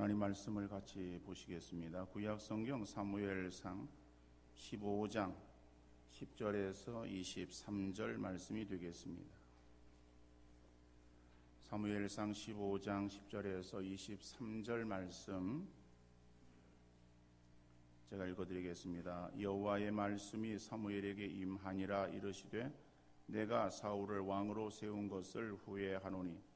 하나님 말씀을 같이 보시겠습니다. 구약성경 사무엘상 15장 10절에서 23절 말씀이 되겠습니다. 사무엘상 15장 10절에서 23절 말씀 제가 읽어드리겠습니다. 여호와의 말씀이 사무엘에게 임하니라. 이르시되 내가 사울을 왕으로 세운 것을 후회하노니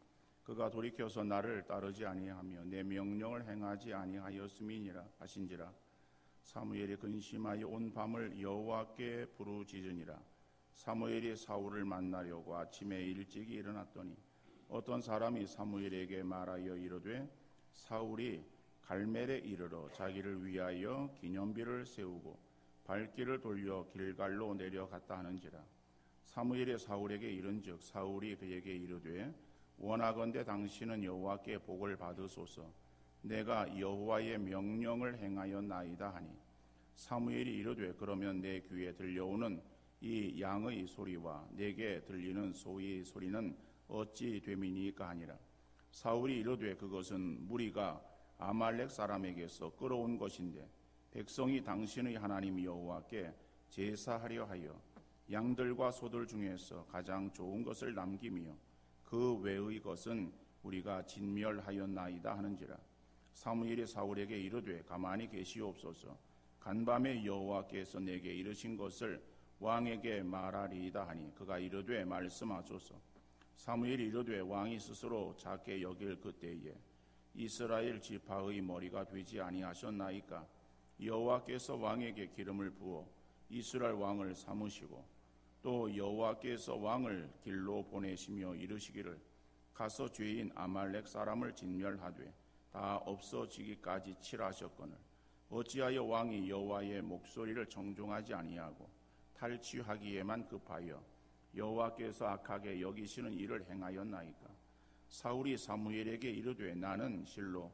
그가 돌이켜서 나를 따르지 아니하며 내 명령을 행하지 아니하였음이니라 하신지라. 사무엘이 근심하여 온 밤을 여호와께 부르짖으니라. 사무엘이 사울을 만나려고 아침에 일찍이 일어났더니 어떤 사람이 사무엘에게 말하여 이르되 사울이 갈멜에 이르러 자기를 위하여 기념비를 세우고 발길을 돌려 길갈로 내려갔다 하는지라. 사무엘이 사울에게 이른즉 사울이 그에게 이르되 원하건대 당신은 여호와께 복을 받으소서. 내가 여호와의 명령을 행하였나이다 하니 사무엘이 이르되 그러면 내 귀에 들려오는 이 양의 소리와 내게 들리는 소의 소리는 어찌 됨이니까 하니라. 사울이 이르되 그것은 무리가 아말렉 사람에게서 끌어온 것인데 백성이 당신의 하나님 여호와께 제사하려 하여 양들과 소들 중에서 가장 좋은 것을 남기며 그 외의 것은 우리가 진멸하였나이다 하는지라. 사무엘이 사울에게 이르되 가만히 계시옵소서. 간밤에 여호와께서 내게 이르신 것을 왕에게 말하리이다 하니 그가 이르되 말씀하소서. 사무엘이 이르되 왕이 스스로 작게 여길 그때에 이스라엘 지파의 머리가 되지 아니하셨나이까. 여호와께서 왕에게 기름을 부어 이스라엘 왕을 삼으시고 또 여호와께서 왕을 길로 보내시며 이르시기를 가서 죄인 아말렉 사람을 진멸하되 다 없어지기까지 칠하셨거늘 어찌하여 왕이 여호와의 목소리를 정종하지 아니하고 탈취하기에만 급하여 여호와께서 악하게 여기시는 일을 행하였나이까. 사울이 사무엘에게 이르되 나는 실로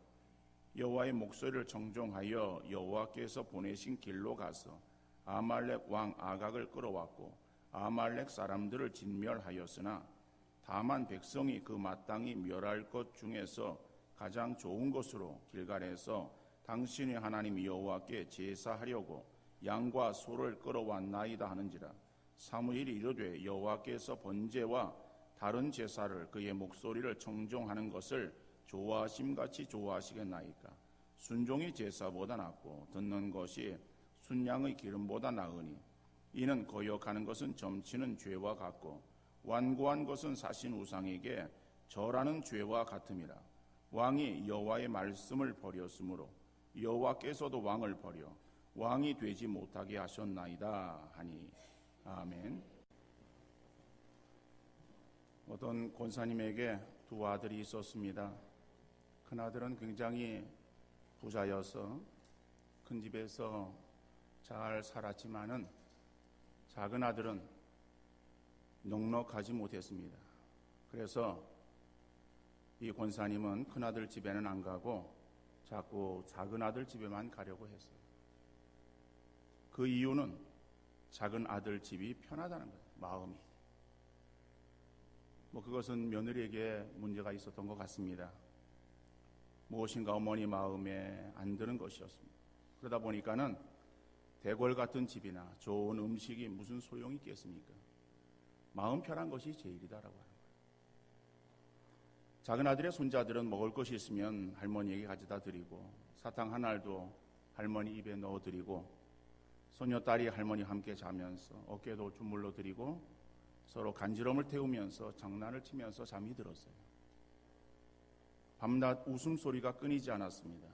여호와의 목소리를 정종하여 여호와께서 보내신 길로 가서 아말렉 왕 아각을 끌어왔고 아말렉 사람들을 진멸하였으나 다만 백성이 그 마땅히 멸할 것 중에서 가장 좋은 것으로 길갈에서 당신의 하나님 여호와께 제사하려고 양과 소를 끌어왔나이다 하는지라. 사무엘이 이르되 여호와께서 번제와 다른 제사를 그의 목소리를 청종하는 것을 좋아하심같이 좋아하시겠나이까. 순종이 제사보다 낫고 듣는 것이 순양의 기름보다 나으니 이는 거역하는 것은 점치는 죄와 같고 완고한 것은 사신 우상에게 절하는 죄와 같음이라. 왕이 여호와의 말씀을 버렸으므로 여호와께서도 왕을 버려 왕이 되지 못하게 하셨나이다 하니. 아멘. 어떤 권사님에게 두 아들이 있었습니다. 큰아들은 굉장히 부자여서 큰 집에서 잘 살았지만은 작은 아들은 넉넉하지 못했습니다. 그래서 이 권사님은 큰아들 집에는 안 가고 자꾸 작은 아들 집에만 가려고 했어요. 그 이유는 작은 아들 집이 편하다는 거예요. 마음이. 그것은 며느리에게 문제가 있었던 것 같습니다. 무엇인가 어머니 마음에 안 드는 것이었습니다. 그러다 보니까는 대궐 같은 집이나 좋은 음식이 무슨 소용이 있겠습니까? 마음 편한 것이 제일이다라고 하는 거예요. 작은 아들의 손자들은 먹을 것이 있으면 할머니에게 가져다 드리고 사탕 한 알도 할머니 입에 넣어 드리고 손녀딸이 할머니 함께 자면서 어깨도 주물러 드리고 서로 간지럼을 태우면서 장난을 치면서 잠이 들었어요. 밤낮 웃음소리가 끊이지 않았습니다.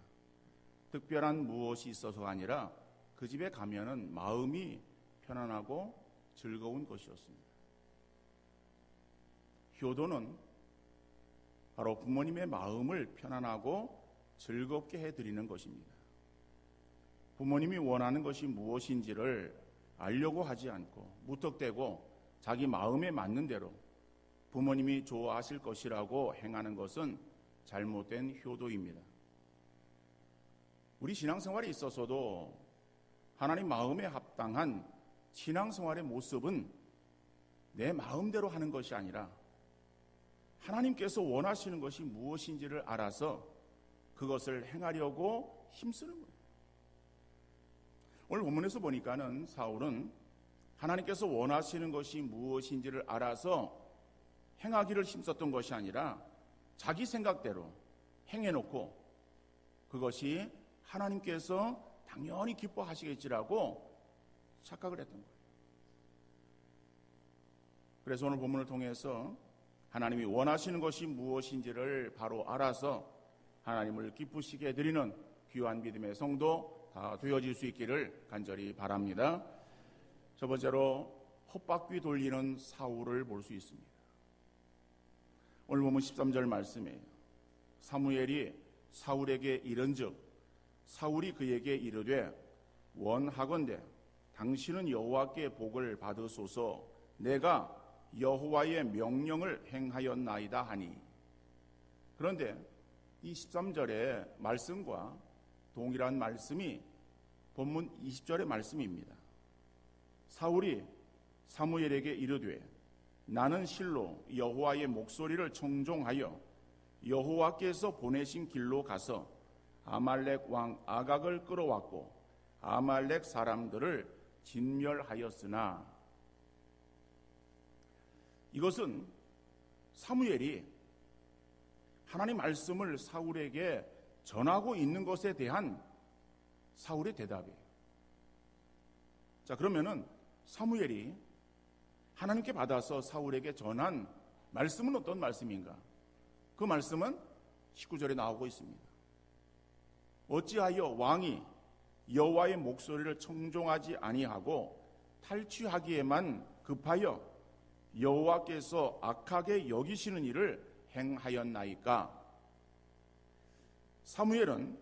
특별한 무엇이 있어서가 아니라 그 집에 가면은 마음이 편안하고 즐거운 것이었습니다. 효도는 바로 부모님의 마음을 편안하고 즐겁게 해드리는 것입니다. 부모님이 원하는 것이 무엇인지를 알려고 하지 않고 무턱대고 자기 마음에 맞는 대로 부모님이 좋아하실 것이라고 행하는 것은 잘못된 효도입니다. 우리 신앙생활에 있어서도 하나님 마음에 합당한 신앙생활의 모습은 내 마음대로 하는 것이 아니라 하나님께서 원하시는 것이 무엇인지를 알아서 그것을 행하려고 힘쓰는 거예요. 오늘 본문에서 보니까는 사울은 하나님께서 원하시는 것이 무엇인지를 알아서 행하기를 힘썼던 것이 아니라 자기 생각대로 행해놓고 그것이 하나님께서 당연히 기뻐하시겠지라고 착각을 했던 거예요. 그래서 오늘 본문을 통해서 하나님이 원하시는 것이 무엇인지를 바로 알아서 하나님을 기쁘시게 해드리는 귀한 믿음의 성도 다 되어질 수 있기를 간절히 바랍니다. 첫 번째로 헛바퀴 돌리는 사울을 볼 수 있습니다. 오늘 보면 13절 말씀이에요. 사무엘이 사울에게 이른즉 사울이 그에게 이르되 원하건대 당신은 여호와께 복을 받으소서 내가 여호와의 명령을 행하였나이다 하니. 그런데 이 13절의 말씀과 동일한 말씀이 본문 20절의 말씀입니다. 사울이 사무엘에게 이르되 나는 실로 여호와의 목소리를 청종하여 여호와께서 보내신 길로 가서 아말렉 왕 아각을 끌어왔고 아말렉 사람들을 진멸하였으나. 이것은 사무엘이 하나님 말씀을 사울에게 전하고 있는 것에 대한 사울의 대답이에요. 자, 그러면은 사무엘이 하나님께 받아서 사울에게 전한 말씀은 어떤 말씀인가? 그 말씀은 19절에 나오고 있습니다. 어찌하여 왕이 여호와의 목소리를 청종하지 아니하고 탈취하기에만 급하여 여호와께서 악하게 여기시는 일을 행하였나이까? 사무엘은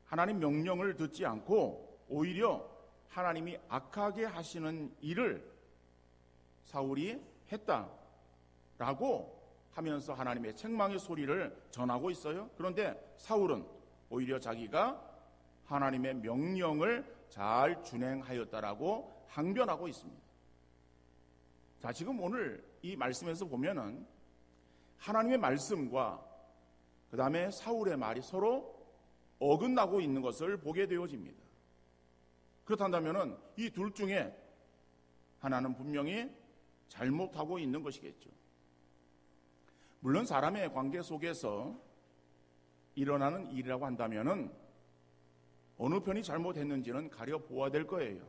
하나님 명령을 듣지 않고 오히려 하나님이 악하게 하시는 일을 사울이 했다라고 하면서 하나님의 책망의 소리를 전하고 있어요. 그런데 사울은 오히려 자기가 하나님의 명령을 잘 준행하였다라고 항변하고 있습니다. 자, 지금 오늘 이 말씀에서 보면은 하나님의 말씀과 그 다음에 사울의 말이 서로 어긋나고 있는 것을 보게 되어집니다. 그렇다면은 이 둘 중에 하나는 분명히 잘못하고 있는 것이겠죠. 물론 사람의 관계 속에서 일어나는 일이라고 한다면은 어느 편이 잘못했는지는 가려 보아야 될 거예요.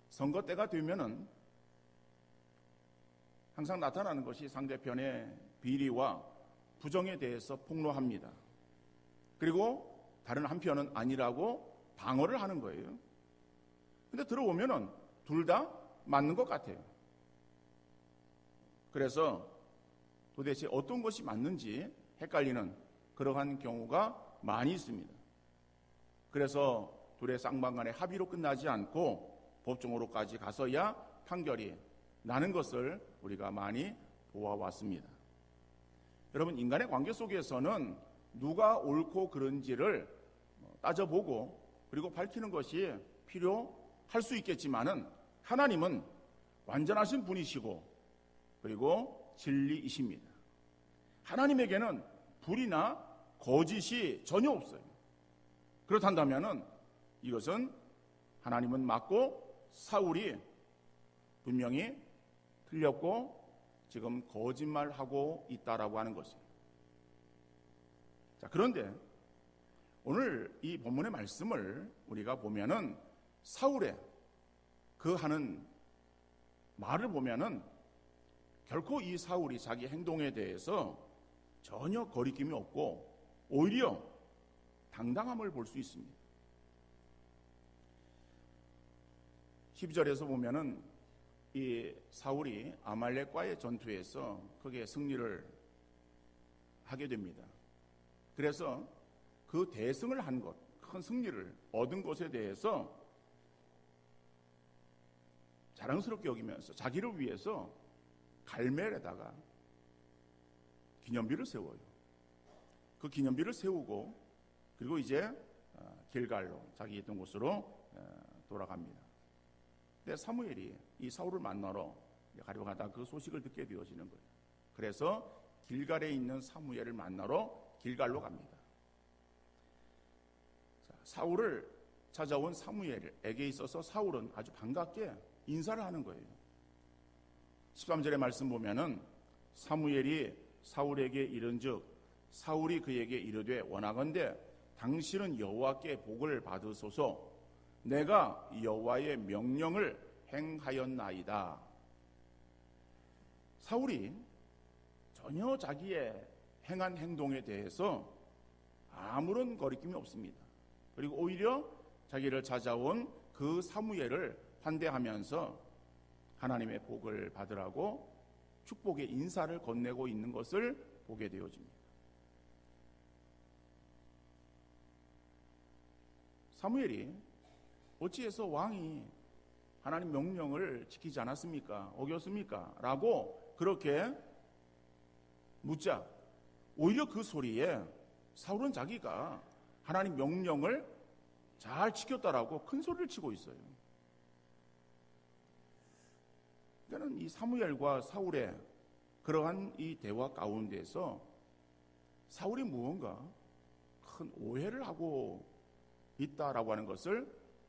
선거 때가 되면은 항상 나타나는 것이 상대편의 비리와 부정에 대해서 폭로합니다. 그리고 다른 한편은 아니라고 방어를 하는 거예요. 근데 들어보면은 둘 다 맞는 것 같아요. 그래서 도대체 어떤 것이 맞는지 헷갈리는 그러한 경우가 많이 있습니다. 그래서 둘의 쌍방간의 합의로 끝나지 않고 법정으로까지 가서야 판결이 나는 것을 우리가 많이 보아왔습니다. 여러분, 인간의 관계 속에서는 누가 옳고 그른지를 따져보고 그리고 밝히는 것이 필요할 수 있겠지만은 하나님은 완전하신 분이시고 그리고 진리이십니다. 하나님에게는 불이나 거짓이 전혀 없어요. 그렇다면은 이것은 하나님은 맞고 사울이 분명히 틀렸고 지금 거짓말하고 있다라고 하는 것이에요. 자, 그런데 오늘 이 본문의 말씀을 우리가 보면은 사울의 그 하는 말을 보면은 결코 이 사울이 자기 행동에 대해서 전혀 거리낌이 없고 오히려 당당함을 볼 수 있습니다. 12절에서 보면은 이 사울이 아말렉과의 전투에서 크게 승리를 하게 됩니다. 그래서 그 대승을 한 것, 큰 승리를 얻은 것에 대해서 자랑스럽게 여기면서 자기를 위해서 갈멜에다가 기념비를 세워요. 그 기념비를 세우고 그리고 이제 길갈로 자기 있던 곳으로 돌아갑니다. 근데 사무엘이 이 사울을 만나러 가려고 하다 그 소식을 듣게 되어지는 거예요. 그래서 길갈에 있는 사무엘을 만나러 길갈로 갑니다. 자, 사울을 찾아온 사무엘에게 있어서 사울은 아주 반갑게 인사를 하는 거예요. 13절의 말씀 보면은 사무엘이 사울에게 이른즉 사울이 그에게 이르되 원하건대 당신은 여호와께 복을 받으소서. 내가 여호와의 명령을 행하였나이다. 사울이 전혀 자기의 행한 행동에 대해서 아무런 거리낌이 없습니다. 그리고 오히려 자기를 찾아온 그 사무엘을 환대하면서 하나님의 복을 받으라고 축복의 인사를 건네고 있는 것을 보게 되어집니다. 사무엘이 어찌해서 왕이 하나님 명령을 지키지 않았습니까? 어겼습니까? 라고 그렇게 묻자 오히려 그 소리에 사울은 자기가 하나님 명령을 잘 지켰다라고 큰 소리를 치고 있어요. 그러니까 이 사무엘과 사울의 그러한 이 대화 가운데서 사울이 무언가 큰 오해를 하고 있다라고 하는 것을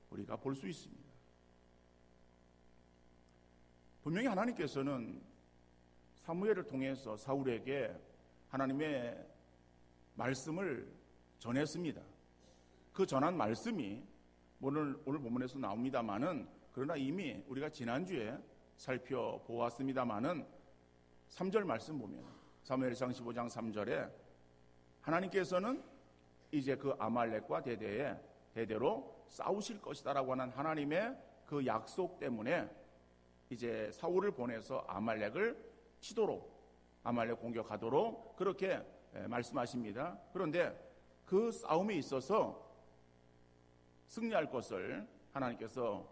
우리가 볼 수 있습니다. 분명히 하나님께서는 사무엘을 통해서 사울에게 하나님의 말씀을 전했습니다. 그 전한 말씀이 오늘 본문에서 나옵니다마는 그러나 이미 우리가 지난주에 살펴보았습니다마는 3절 말씀 보면 사무엘상 15장 3절에 하나님께서는 이제 그 아말렉과 대대로 싸우실 것이다라고 하는 하나님의 그 약속 때문에 이제 사울을 보내서 아말렉을 치도록 아말렉 공격하도록 그렇게 말씀하십니다. 그런데 그 싸움에 있어서 승리할 것을 하나님께서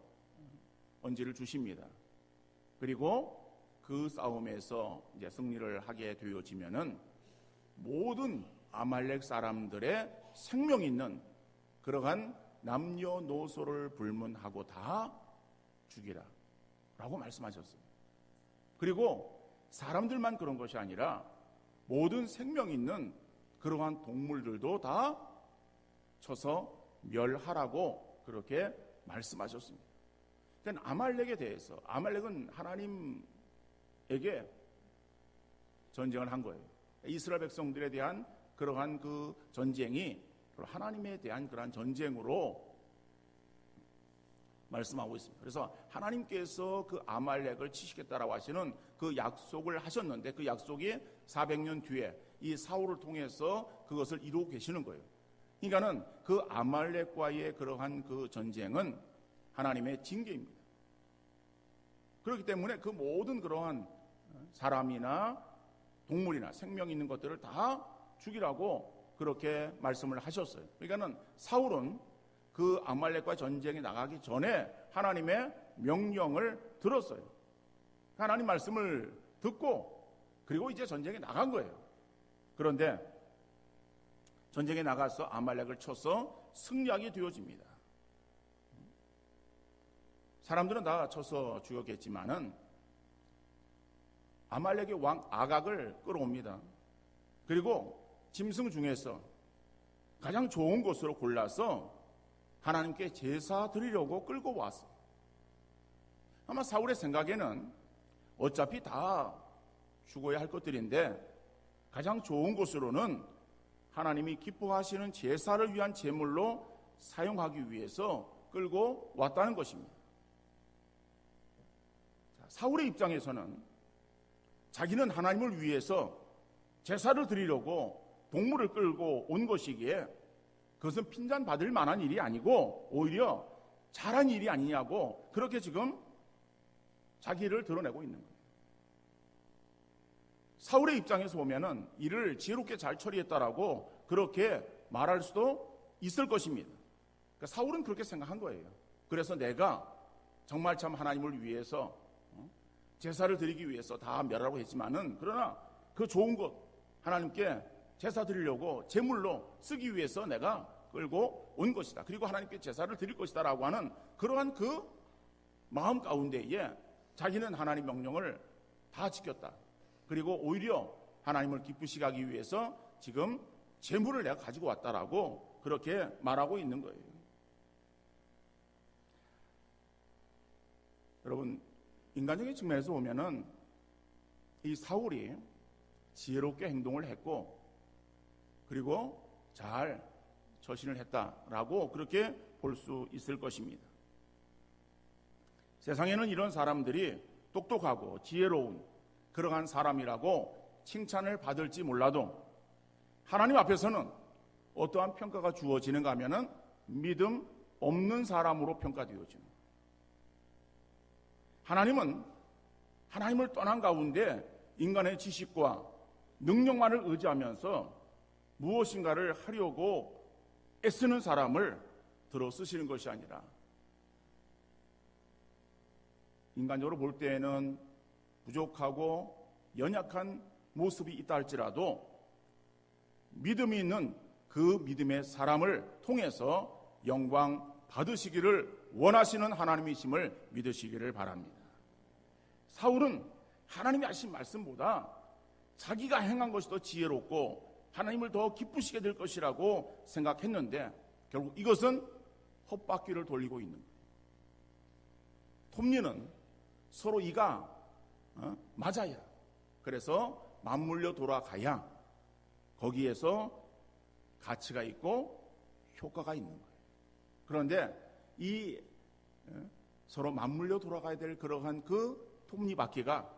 언지를 주십니다. 그리고 그 싸움에서 이제 승리를 하게 되어지면은 모든 아말렉 사람들의 생명 있는 그러한 남녀노소를 불문하고 다 죽이라 라고 말씀하셨어요. 그리고 사람들만 그런 것이 아니라 모든 생명 있는 그러한 동물들도 다 쳐서 멸하라고 그렇게 말씀하셨습니다. 그러니까 아말렉에 대해서 아말렉은 하나님에게 전쟁을 한 거예요. 이스라엘 백성들에 대한 그러한 그 전쟁이 하나님에 대한 그러한 전쟁으로 말씀하고 있습니다. 그래서 하나님께서 그 아말렉을 치시겠다라고 하시는 그 약속을 하셨는데 그 약속이 400년 뒤에 이 사울을 통해서 그것을 이루고 계시는 거예요. 그러니까는 그 아말렉과의 그러한 그 전쟁은 하나님의 징계입니다. 그렇기 때문에 그 모든 그러한 사람이나 동물이나 생명 있는 것들을 다 죽이라고 그렇게 말씀을 하셨어요. 그러니까는 사울은 그 아말렉과 전쟁에 나가기 전에 하나님의 명령을 들었어요. 하나님 말씀을 듣고 그리고 이제 전쟁에 나간 거예요. 그런데 전쟁에 나가서 아말렉을 쳐서 승리하게 되어집니다. 사람들은 다 쳐서 죽였겠지만은 아말렉의 왕 아각을 끌어옵니다. 그리고 짐승 중에서 가장 좋은 곳으로 골라서 하나님께 제사 드리려고 끌고 왔어요. 아마 사울의 생각에는 어차피 다 죽어야 할 것들인데 가장 좋은 곳으로는 하나님이 기뻐하시는 제사를 위한 제물로 사용하기 위해서 끌고 왔다는 것입니다. 사울의 입장에서는 자기는 하나님을 위해서 제사를 드리려고 동물을 끌고 온 것이기에 그것은 핀잔받을 만한 일이 아니고 오히려 잘한 일이 아니냐고 그렇게 지금 자기를 드러내고 있는 거예요. 사울의 입장에서 보면은 이를 지혜롭게 잘 처리했다라고 그렇게 말할 수도 있을 것입니다. 그러니까 사울은 그렇게 생각한 거예요. 그래서 내가 정말 참 하나님을 위해서 제사를 드리기 위해서 다 멸하라고 했지만은 그러나 그 좋은 것 하나님께 제사 드리려고 제물로 쓰기 위해서 내가 끌고 온 것이다. 그리고 하나님께 제사를 드릴 것이다 라고 하는 그러한 그 마음 가운데에 자기는 하나님 명령을 다 지켰다. 그리고 오히려 하나님을 기쁘시게 하기 위해서 지금 재물을 내가 가지고 왔다라고 그렇게 말하고 있는 거예요. 여러분, 인간적인 측면에서 보면은 이 사울이 지혜롭게 행동을 했고 그리고 잘 처신을 했다라고 그렇게 볼 수 있을 것입니다. 세상에는 이런 사람들이 똑똑하고 지혜로운 그러한 사람이라고 칭찬을 받을지 몰라도 하나님 앞에서는 어떠한 평가가 주어지는가 하면은 믿음 없는 사람으로 평가되어지는 거예요. 하나님은 하나님을 떠난 가운데 인간의 지식과 능력만을 의지하면서 무엇인가를 하려고 애쓰는 사람을 들어 쓰시는 것이 아니라 인간적으로 볼 때에는 부족하고 연약한 모습이 있다 할지라도 믿음이 있는 그 믿음의 사람을 통해서 영광 받으시기를 원하시는 하나님이심을 믿으시기를 바랍니다. 사울은 하나님이 하신 말씀보다 자기가 행한 것이 더 지혜롭고 하나님을 더 기쁘시게 될 것이라고 생각했는데 결국 이것은 헛바퀴를 돌리고 있는 거예요. 톱니는 서로 이가 맞아야, 그래서 맞물려 돌아가야 거기에서 가치가 있고 효과가 있는 거예요. 그런데 이 서로 맞물려 돌아가야 될 그러한 그 톱니바퀴가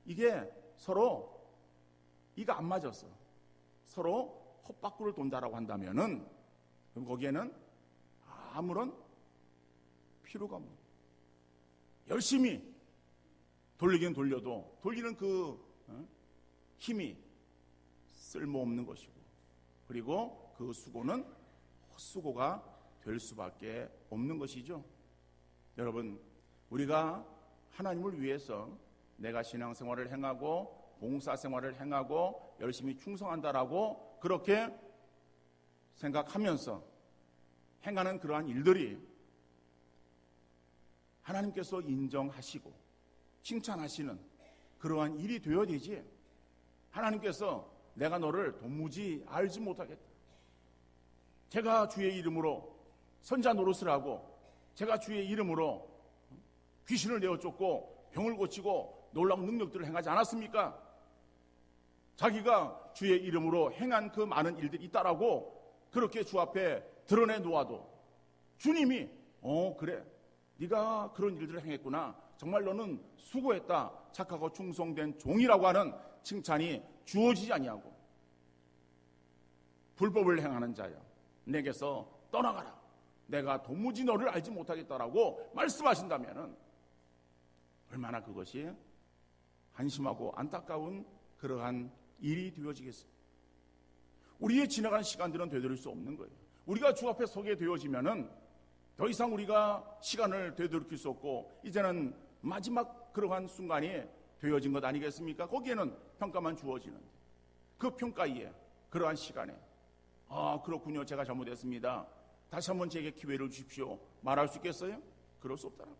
이게 서로 이가 안 맞았어. 서로 헛바퀴를 돈다라고 한다면은 그럼 거기에는 아무런 필요가 없는 거예요. 열심히 돌리긴 돌려도 돌리는 그 힘이 쓸모없는 것이고 그리고 그 수고는 헛수고가 될 수밖에 없는 것이죠. 여러분, 우리가 하나님을 위해서 내가 신앙생활을 행하고 봉사생활을 행하고 열심히 충성한다라고 그렇게 생각하면서 행하는 그러한 일들이 하나님께서 인정하시고 칭찬하시는 그러한 일이 되어야 되지, 하나님께서 내가 너를 도무지 알지 못하겠다, 제가 주의 이름으로 선자 노릇을 하고 제가 주의 이름으로 귀신을 내어쫓고 병을 고치고 놀라운 능력들을 행하지 않았습니까? 자기가 주의 이름으로 행한 그 많은 일들이 있다라고 그렇게 주 앞에 드러내 놓아도 주님이 그래, 네가 그런 일들을 행했구나, 정말 너는 수고했다, 착하고 충성된 종이라고 하는 칭찬이 주어지지 아니하고 불법을 행하는 자여 내게서 떠나가라, 내가 도무지 너를 알지 못하겠다라고 말씀하신다면 얼마나 그것이 한심하고 안타까운 그러한 일이 되어지겠습니까? 우리의 지나간 시간들은 되돌릴 수 없는 거예요. 우리가 주 앞에 서게 되어지면은 더 이상 우리가 시간을 되돌릴 수 없고 이제는 마지막 그러한 순간이 되어진 것 아니겠습니까? 거기에는 평가만 주어지는데 그 평가에 그러한 시간에 그렇군요, 제가 잘못했습니다, 다시 한번 제게 기회를 주십시오 말할 수 있겠어요? 그럴 수 없다라고.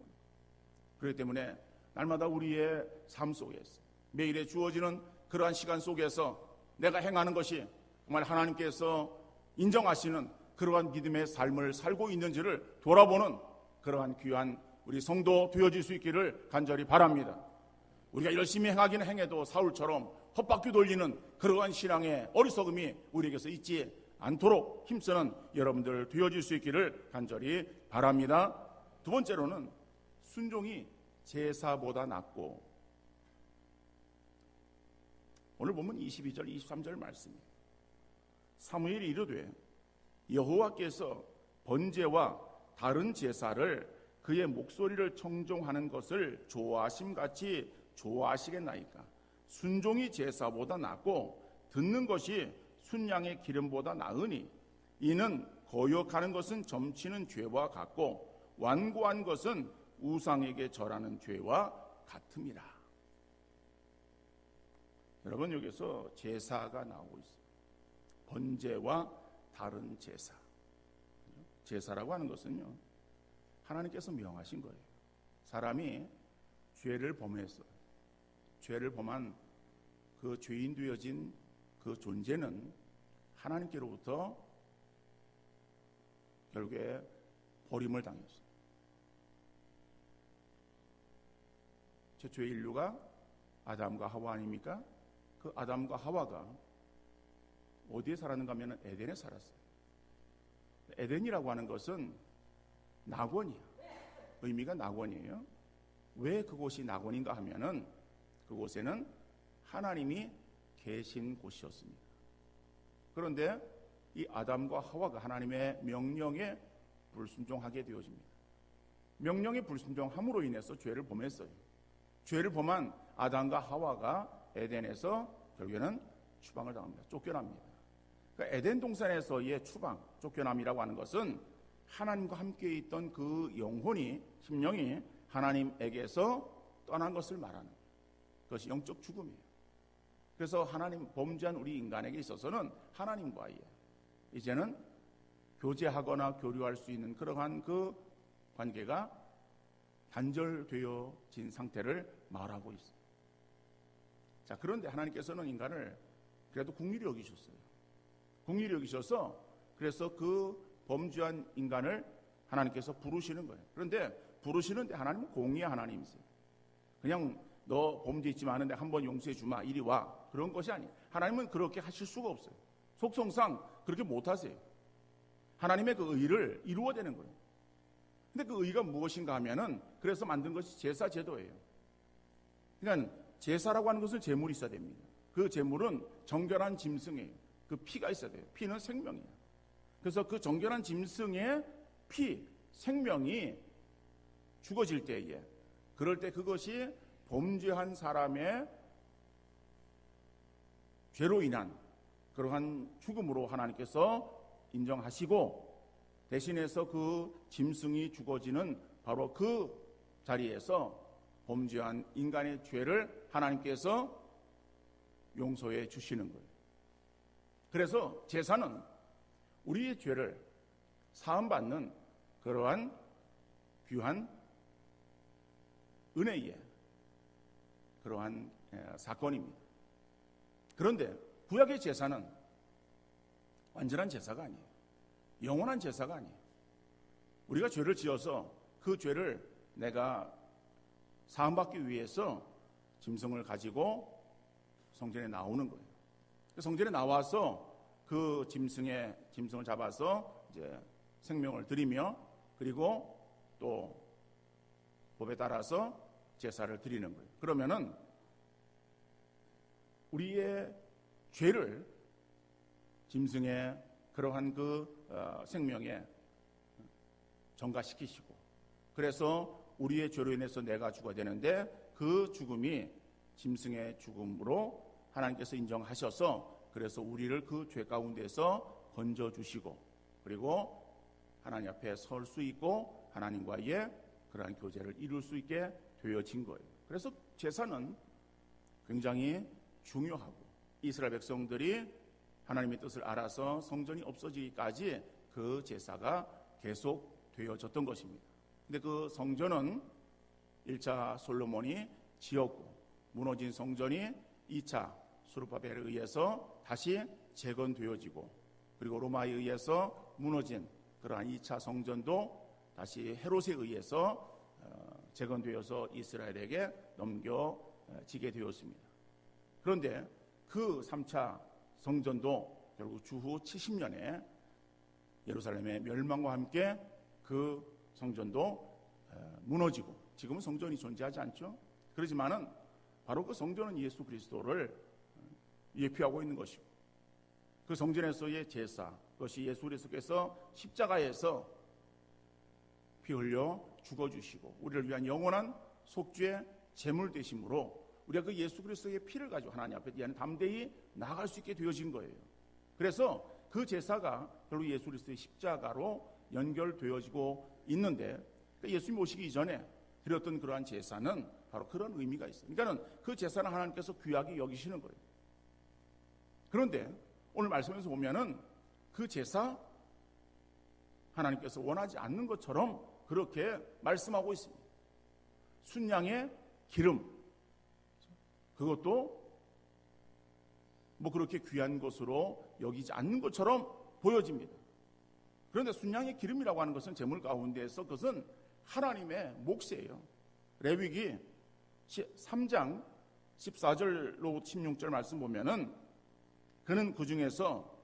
그렇기 때문에 날마다 우리의 삶 속에서 매일에 주어지는 그러한 시간 속에서 내가 행하는 것이 정말 하나님께서 인정하시는 그러한 믿음의 삶을 살고 있는지를 돌아보는 그러한 귀한 우리 성도 되어질 수 있기를 간절히 바랍니다. 우리가 열심히 행하기는 행해도 사울처럼 헛바퀴 돌리는 그러한 신앙의 어리석음이 우리에게서 있지 않도록 힘쓰는 여러분들 되어질 수 있기를 간절히 바랍니다. 두 번째로는 순종이 제사보다 낫고, 오늘 보면 22절 23절 말씀이에요. 사무엘이 이르되 여호와께서 번제와 다른 제사를 그의 목소리를 청종하는 것을 좋아하심같이 좋아하시겠나이까. 순종이 제사보다 낫고 듣는 것이 순양의 기름보다 나으니 이는 거역하는 것은 점치는 죄와 같고 완고한 것은 우상에게 절하는 죄와 같음이라. 여러분, 여기서 제사가 나오고 있어요. 번제와 다른 제사. 제사라고 하는 것은요, 하나님께서 명하신 거예요. 사람이 죄를 범해서 죄를 범한 그 죄인 되어진 그 존재는 하나님께로부터 결국에 버림을 당했어요. 최초의 인류가 아담과 하와 아닙니까? 그 아담과 하와가 어디에 살았는가 하면 에덴에 살았어요. 에덴이라고 하는 것은 낙원이야. 의미가 낙원이에요. 왜 그곳이 낙원인가 하면은 그곳에는 하나님이 계신 곳이었습니다. 그런데 이 아담과 하와가 하나님의 명령에 불순종하게 되어집니다. 명령에 불순종함으로 인해서 죄를 범했어요. 죄를 범한 아담과 하와가 에덴에서 결국에는 추방을 당합니다. 쫓겨납니다. 그러니까 에덴 동산에서의 추방, 쫓겨남이라고 하는 것은 하나님과 함께 있던 그 영혼이, 심령이 하나님에게서 떠난 것을 말하는 그것이 영적 죽음이에요. 그래서 하나님 범죄한 우리 인간에게 있어서는 하나님과의 이제는 교제하거나 교류할 수 있는 그러한 그 관계가 단절되어진 상태를 말하고 있어요. 자, 그런데 하나님께서는 인간을 그래도 긍휼히 여기셨어요. 긍휼히 여기셔서 그래서 그 범죄한 인간을 하나님께서 부르시는 거예요. 그런데 부르시는데 하나님은 공의의 하나님이세요. 그냥 너 범죄 있지 마는데 한번 용서해 주마, 이리 와, 그런 것이 아니에요. 하나님은 그렇게 하실 수가 없어요. 속성상 그렇게 못하세요. 하나님의 그 의를 이루어야 되는 거예요. 근데 그 의가 무엇인가 하면은 그래서 만든 것이 제사 제도예요. 그러니까 제사라고 하는 것은 제물이 있어야 됩니다. 그 제물은 정결한 짐승이에요. 그 피가 있어야 돼요. 피는 생명이에요. 그래서 그 정결한 짐승의 피, 생명이 죽어질 때에, 그럴 때 그것이 범죄한 사람의 죄로 인한 그러한 죽음으로 하나님께서 인정하시고, 대신해서 그 짐승이 죽어지는 바로 그 자리에서 범죄한 인간의 죄를 하나님께서 용서해 주시는 거예요. 그래서 제사는 우리의 죄를 사함받는 그러한 귀한 은혜의 그러한 사건입니다. 그런데 구약의 제사는 완전한 제사가 아니에요. 영원한 제사가 아니에요. 우리가 죄를 지어서 그 죄를 내가 사함받기 위해서 짐승을 가지고 성전에 나오는 거예요. 성전에 나와서 그 짐승을 잡아서 이제 생명을 드리며, 그리고 또 법에 따라서 제사를 드리는 거예요. 그러면은 우리의 죄를 짐승의 그러한 그 생명에 전가시키시고, 그래서 우리의 죄로 인해서 내가 죽어야 되는데 그 죽음이 짐승의 죽음으로 하나님께서 인정하셔서, 그래서 우리를 그 죄 가운데서 건져주시고, 그리고 하나님 앞에 설 수 있고 하나님과의 그러한 교제를 이룰 수 있게 되어진 거예요. 그래서 제사는 굉장히 중요하고, 이스라엘 백성들이 하나님의 뜻을 알아서 성전이 없어지기까지 그 제사가 계속 되어졌던 것입니다. 근데 그 성전은 1차 솔로몬이 지었고, 무너진 성전이 2차 수르바벨에 의해서 다시 재건되어지고, 그리고 로마에 의해서 무너진 그러한 2차 성전도 다시 헤롯에 의해서 재건되어서 이스라엘에게 넘겨지게 되었습니다. 그런데 그 3차 성전도 결국 주후 70년에 예루살렘의 멸망과 함께 그 성전도 무너지고, 지금은 성전이 존재하지 않죠. 그렇지만은 바로 그 성전은 예수 그리스도를 예표하고 있는 것이고, 그 성전에서의 제사, 그것이 예수 그리스도께서 십자가에서 피 흘려 죽어주시고 우리를 위한 영원한 속죄 제물 되심으로 우리가 그 예수 그리스도의 피를 가지고 하나님 앞에 담대히 나아갈 수 있게 되어진 거예요. 그래서 그 제사가 결국 예수 그리스도의 십자가로 연결되어지고 있는데, 예수님 오시기 이전에 드렸던 그러한 제사는 바로 그런 의미가 있어요. 그러니까 그 제사는 하나님께서 귀하게 여기시는 거예요. 그런데 오늘 말씀에서 보면은 그 제사 하나님께서 원하지 않는 것처럼 그렇게 말씀하고 있습니다. 순양의 기름, 그것도 뭐 그렇게 귀한 것으로 여기지 않는 것처럼 보여집니다. 그런데 순양의 기름이라고 하는 것은 제물 가운데에서 그것은 하나님의 몫이에요. 레위기 3장 14절로 16절 말씀 보면은 그는 그 중에서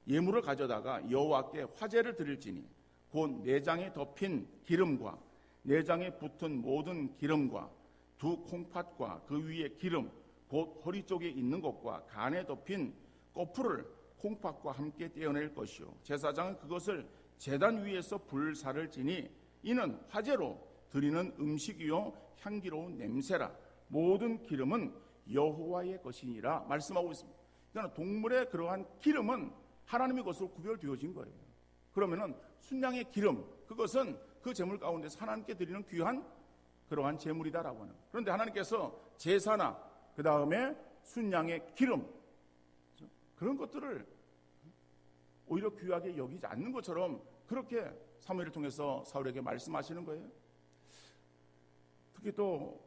예물을 가져다가 여호와께 화제를 드릴지니 곧 내장에 덮인 기름과 내장에 붙은 모든 기름과 두 콩팥과 그 위에 기름 곧 허리 쪽에 있는 것과 간에 덮인 꼬풀을 콩팥과 함께 떼어낼 것이요 제사장은 그것을 제단 위에서 불사를 지니 이는 화제로 드리는 음식이요 향기로운 냄새라 모든 기름은 여호와의 것이니라 말씀하고 있습니다. 그러니까 동물의 그러한 기름은 하나님의 것으로 구별되어진 거예요. 그러면은 순양의 기름 그것은 그 제물 가운데서 하나님께 드리는 귀한 그러한 제물이다라고 하는 거예요. 그런데 하나님께서 제사나 그 다음에 순양의 기름 그런 것들을 오히려 귀하게 여기지 않는 것처럼 그렇게 사무엘을 통해서 사울에게 말씀하시는 거예요. 특히 또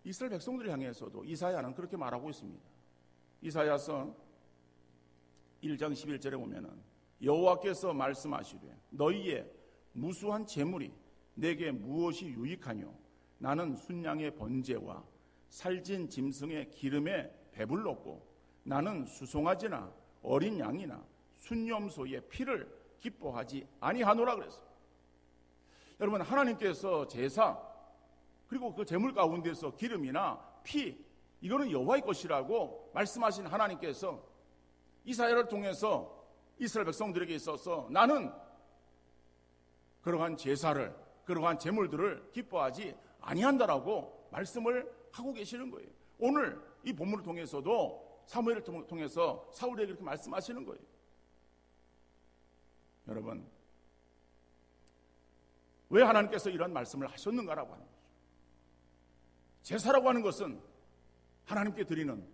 이스라엘 백성들을 향해서도 이사야는 그렇게 말하고 있습니다. 이사야서 1장 11절에 보면은 여호와께서 말씀하시되 너희의 무수한 재물이 내게 무엇이 유익하뇨 나는 순양의 번제와 살진 짐승의 기름에 배불렀고 나는 수송아지나 어린 양이나 순염소의 피를 기뻐하지 아니하노라 그랬어요. 여러분 하나님께서 제사 그리고 그 제물 가운데서 기름이나 피 이거는 여호와의 것이라고 말씀하신 하나님께서 이사야를 통해서 이스라엘 백성들에게 있어서 나는 그러한 제사를 그러한 제물들을 기뻐하지 아니한다라고 말씀을 하고 계시는 거예요. 오늘 이 본문을 통해서도 사무엘을 통해서 사울에게 이렇게 말씀하시는 거예요. 여러분 왜 하나님께서 이런 말씀을 하셨는가라고 하는 거죠. 제사라고 하는 것은 하나님께 드리는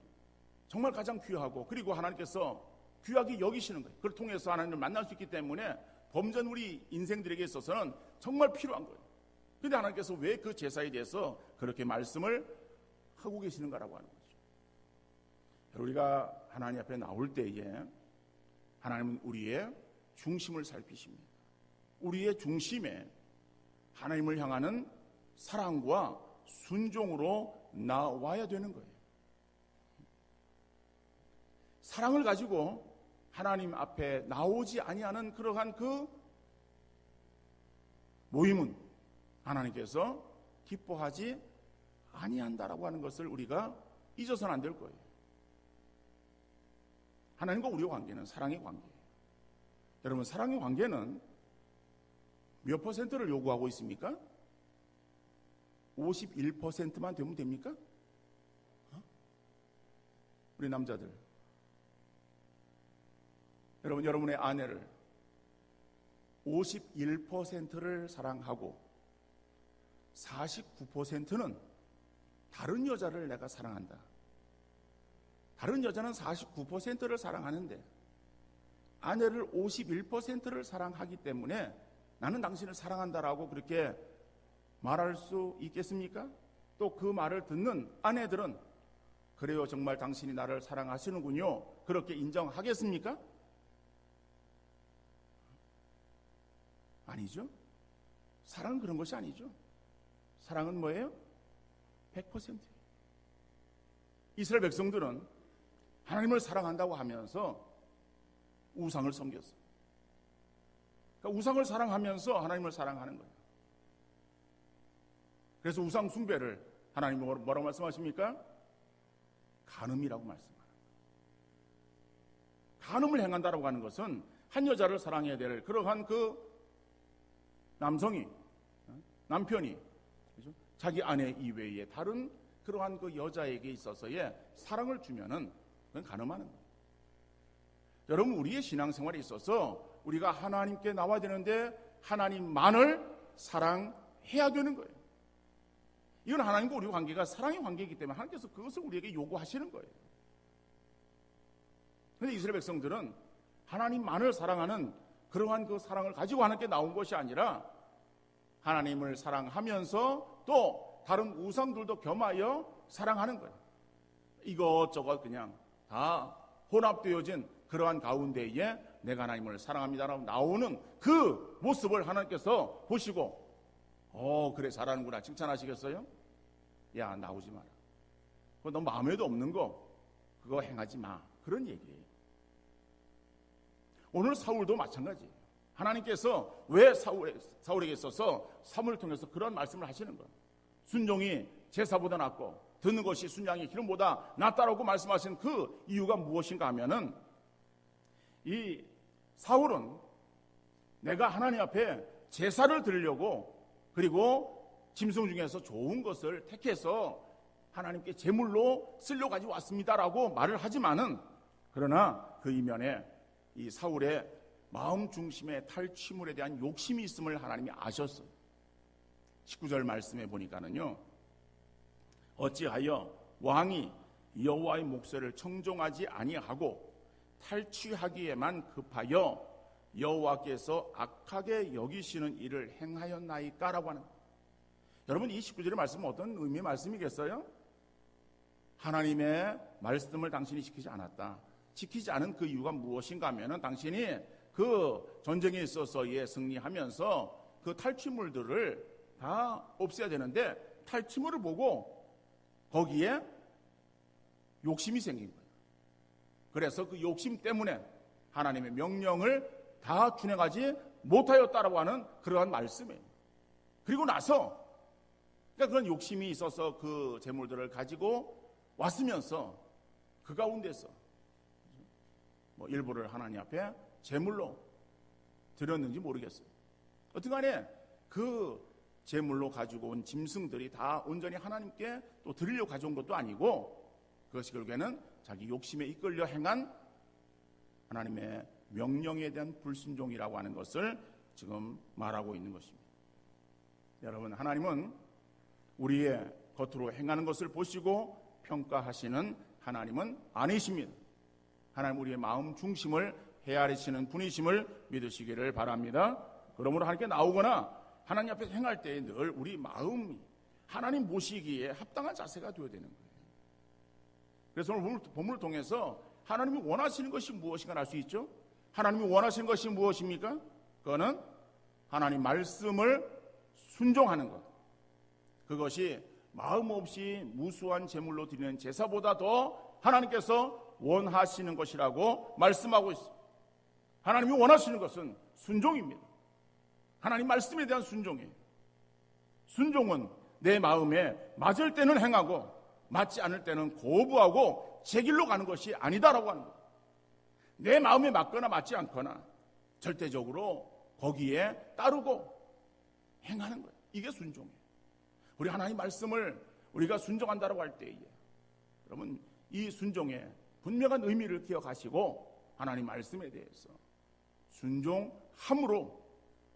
정말 가장 귀하고 그리고 하나님께서 귀하게 여기시는 거예요. 그걸 통해서 하나님을 만날 수 있기 때문에 범전 우리 인생들에게 있어서는 정말 필요한 거예요. 그런데 하나님께서 왜 그 제사에 대해서 그렇게 말씀을 하고 계시는가라고 하는 거죠. 우리가 하나님 앞에 나올 때에 하나님은 우리의 중심을 살피십니다. 우리의 중심에 하나님을 향하는 사랑과 순종으로 나와야 되는 거예요. 사랑을 가지고 하나님 앞에 나오지 아니하는 그러한 그 모임은 하나님께서 기뻐하지 아니한다라고 하는 것을 우리가 잊어서는 안 될 거예요. 하나님과 우리의 관계는 사랑의 관계예요. 여러분 사랑의 관계는 몇 퍼센트를 요구하고 있습니까? 51%만 되면 됩니까? 우리 남자들 여러분 여러분의 아내를 51%를 사랑하고 49%는 다른 여자를 내가 사랑한다. 다른 여자는 49%를 사랑하는데 아내를 51%를 사랑하기 때문에 나는 당신을 사랑한다라고 그렇게 말할 수 있겠습니까? 또 그 말을 듣는 아내들은 그래요 정말 당신이 나를 사랑하시는군요 그렇게 인정하겠습니까? 아니죠. 사랑은 그런 것이 아니죠. 사랑은 뭐예요? 100%예요. 이스라엘 백성들은 하나님을 사랑한다고 하면서 우상을 섬겼어요. 그러니까 우상을 사랑하면서 하나님을 사랑하는 거예요. 그래서 우상 숭배를 하나님이 뭐라고 말씀하십니까? 간음이라고 말씀합니다. 간음을 행한다라고 하는 것은 한 여자를 사랑해야 될 그러한 그 남성이 남편이 자기 아내 이외에 다른 그러한 그 여자에게 있어서의 사랑을 주면은 그건 간음하는 거예요. 여러분 우리의 신앙생활에 있어서 우리가 하나님께 나와야 되는데 하나님만을 사랑해야 되는 거예요. 이건 하나님과 우리 관계가 사랑의 관계이기 때문에 하나님께서 그것을 우리에게 요구하시는 거예요. 그런데 이스라엘 백성들은 하나님만을 사랑하는 그러한 그 사랑을 가지고 하나님께 나온 것이 아니라 하나님을 사랑하면서 또 다른 우상들도 겸하여 사랑하는 거예요. 이것저것 그냥 다 혼합되어진 그러한 가운데에 내가 하나님을 사랑합니다라고 나오는 그 모습을 하나님께서 보시고 그래 잘하는구나 칭찬하시겠어요? 야 나오지 마라. 그거 너 마음에도 없는 거 그거 행하지 마. 그런 얘기예요. 오늘 사울도 마찬가지예요. 하나님께서 왜 사울에게 있어서 사무엘을 통해서 그런 말씀을 하시는 거예요. 순종이 제사보다 낫고 듣는 것이 순양의 기름보다 낫다라고 말씀하신 그 이유가 무엇인가 하면은 이 사울은 내가 하나님 앞에 제사를 드리려고 그리고 짐승 중에서 좋은 것을 택해서 하나님께 제물로 쓰려고 가지고 왔습니다라고 말을 하지만은 그러나 그 이면에 이 사울의 마음 중심의 탈취물에 대한 욕심이 있음을 하나님이 아셨어요. 19절 말씀에 보니까는요. 어찌하여 왕이 여호와의 목소리를 청종하지 아니하고 탈취하기에만 급하여 여호와께서 악하게 여기시는 일을 행하였나이까라고 하는 거예요. 여러분 이 19절의 말씀은 어떤 의미의 말씀이겠어요? 하나님의 말씀을 당신이 지키지 않았다. 지키지 않은 그 이유가 무엇인가 하면은 당신이 그 전쟁에 있어서 승리하면서 그 탈취물들을 다 없애야 되는데 탈취물을 보고 거기에 욕심이 생긴 거예요. 그래서 그 욕심 때문에 하나님의 명령을 다 준행하지 못하였다라고 하는 그러한 말씀이에요. 그리고 나서 그러니까 그런 욕심이 있어서 그 재물들을 가지고 왔으면서 그 가운데서 일부를 하나님 앞에 제물로 드렸는지 모르겠어요. 어쨌든간에 그 제물로 가지고 온 짐승들이 다 온전히 하나님께 또 드리려고 가져온 것도 아니고 그것이 결국에는 자기 욕심에 이끌려 행한 하나님의 명령에 대한 불순종이라고 하는 것을 지금 말하고 있는 것입니다. 여러분 하나님은 우리의 겉으로 행하는 것을 보시고 평가하시는 하나님은 아니십니다. 하나님 우리의 마음 중심을 헤아리시는 분이심을 믿으시기를 바랍니다. 그러므로 하나님께 나오거나 하나님 앞에 행할 때 늘 우리 마음이 하나님 모시기에 합당한 자세가 되어야 되는 거예요. 그래서 오늘 본문을 통해서 하나님이 원하시는 것이 무엇인가 알 수 있죠. 하나님이 원하시는 것이 무엇입니까? 그거는 하나님 말씀을 순종하는 것. 그것이 마음 없이 무수한 제물로 드리는 제사보다 더 하나님께서 원하시는 것이라고 말씀하고 있습니다. 하나님이 원하시는 것은 순종입니다. 하나님 말씀에 대한 순종이에요. 순종은 내 마음에 맞을 때는 행하고 맞지 않을 때는 거부하고 제 길로 가는 것이 아니다라고 하는 거예요. 내 마음에 맞거나 맞지 않거나 절대적으로 거기에 따르고 행하는 거예요. 이게 순종이에요. 우리 하나님 말씀을 우리가 순종한다라고 할 때에 여러분 이 순종의 분명한 의미를 기억하시고 하나님 말씀에 대해서 순종함으로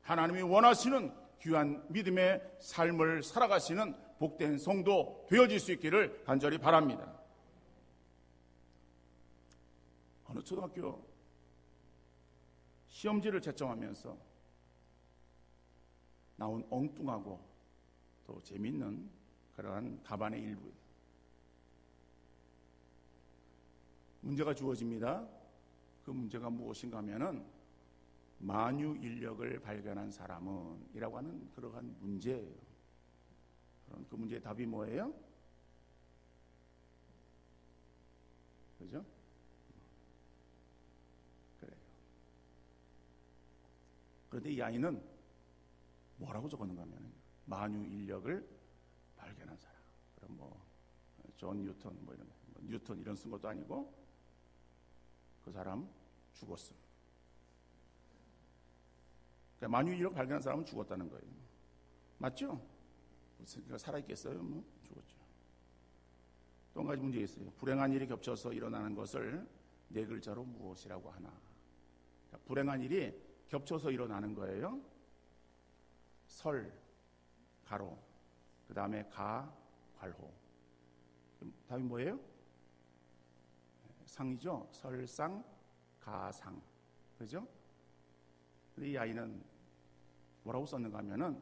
하나님이 원하시는 귀한 믿음의 삶을 살아가시는 복된 성도 되어질 수 있기를 간절히 바랍니다. 어느 초등학교 시험지를 채점하면서 나온 엉뚱하고 또 재미있는 그러한 답안의 일부예요. 문제가 주어집니다. 그 문제가 무엇인가 하면은 만유인력을 발견한 사람은 이라고 하는 그러한 문제예요. 그럼 그 문제의 답이 뭐예요? 그죠? 그래요. 그런데 이 아이는 뭐라고 적었는가 하면 만유인력을 발견한 사람. 그럼 존 뉴턴 이런 뉴턴 이런 쓴 것도 아니고 그 사람 죽었음. 그러니까 만유인력을 발견한 사람은 죽었다는 거예요. 맞죠? 그러니까 살아있겠어요? 죽었죠. 또 한 가지 문제가 있어요. 불행한 일이 겹쳐서 일어나는 것을 네 글자로 무엇이라고 하나? 그러니까 불행한 일이 겹쳐서 일어나는 거예요. 설, 가로, 그 다음에 가, 괄호. 그럼 답이 뭐예요? 상이죠. 설상, 가상. 그죠? 근데 이 아이는 뭐라고 썼는가 하면은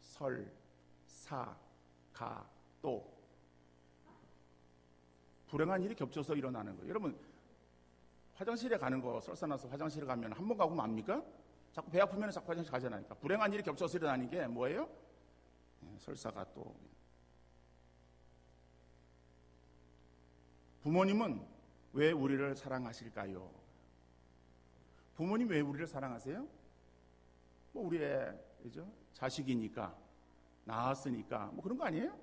설, 사, 가, 또 불행한 일이 겹쳐서 일어나는 거예요. 여러분 화장실에 가는 거 설사나서 화장실에 가면 한 번 가고 맙니까? 자꾸 배 아프면 자꾸 화장실 가잖아요. 그러니까 불행한 일이 겹쳐서 일어나는 게 뭐예요? 설사가 또. 부모님은 왜 우리를 사랑하실까요? 부모님 왜 우리를 사랑하세요? 뭐 우리의 그죠? 자식이니까, 낳았으니까 뭐 그런 거 아니에요?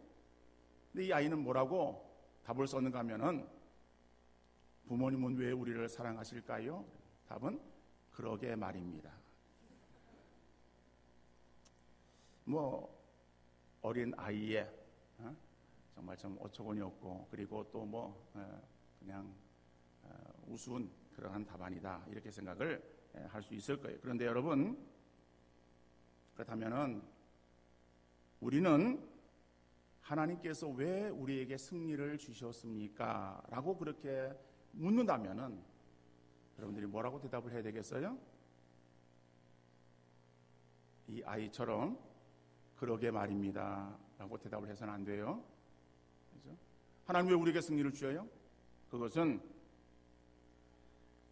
근데 이 아이는 뭐라고 답을 썼는가 하면은 부모님은 왜 우리를 사랑하실까요? 답은 그러게 말입니다. 뭐 어린 아이의 정말 좀 어처구니 없고 그리고 또 뭐 그냥 우스운 그러한 답안이다 이렇게 생각을 할 수 있을 거예요. 그런데 여러분, 그렇다면은 우리는 하나님께서 왜 우리에게 승리를 주셨습니까? 라고 그렇게 묻는다면은 여러분들이 뭐라고 대답을 해야 되겠어요? 이 아이처럼 그러게 말입니다 라고 대답을 해서는 안 돼요. 그렇죠? 하나님 왜 우리에게 승리를 주어요? 그것은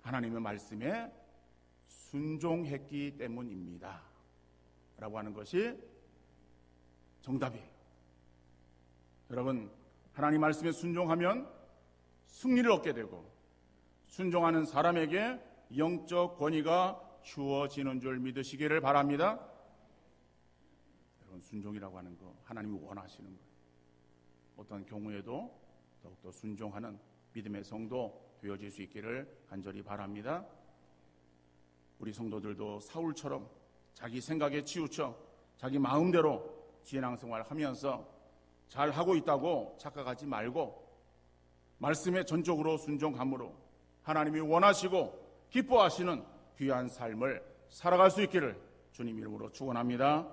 하나님의 말씀에 순종했기 때문입니다 라고 하는 것이 정답이에요. 여러분, 하나님 말씀에 순종하면 승리를 얻게 되고 순종하는 사람에게 영적 권위가 주어지는 줄 믿으시기를 바랍니다. 여러분, 순종이라고 하는 거 하나님이 원하시는 거예요. 어떤 경우에도 더욱더 순종하는 믿음의 성도 되어질 수 있기를 간절히 바랍니다. 우리 성도들도 사울처럼 자기 생각에 치우쳐 자기 마음대로 신앙생활 하면서 잘하고 있다고 착각하지 말고 말씀에 전적으로 순종함으로 하나님이 원하시고 기뻐하시는 귀한 삶을 살아갈 수 있기를 주님 이름으로 축원합니다.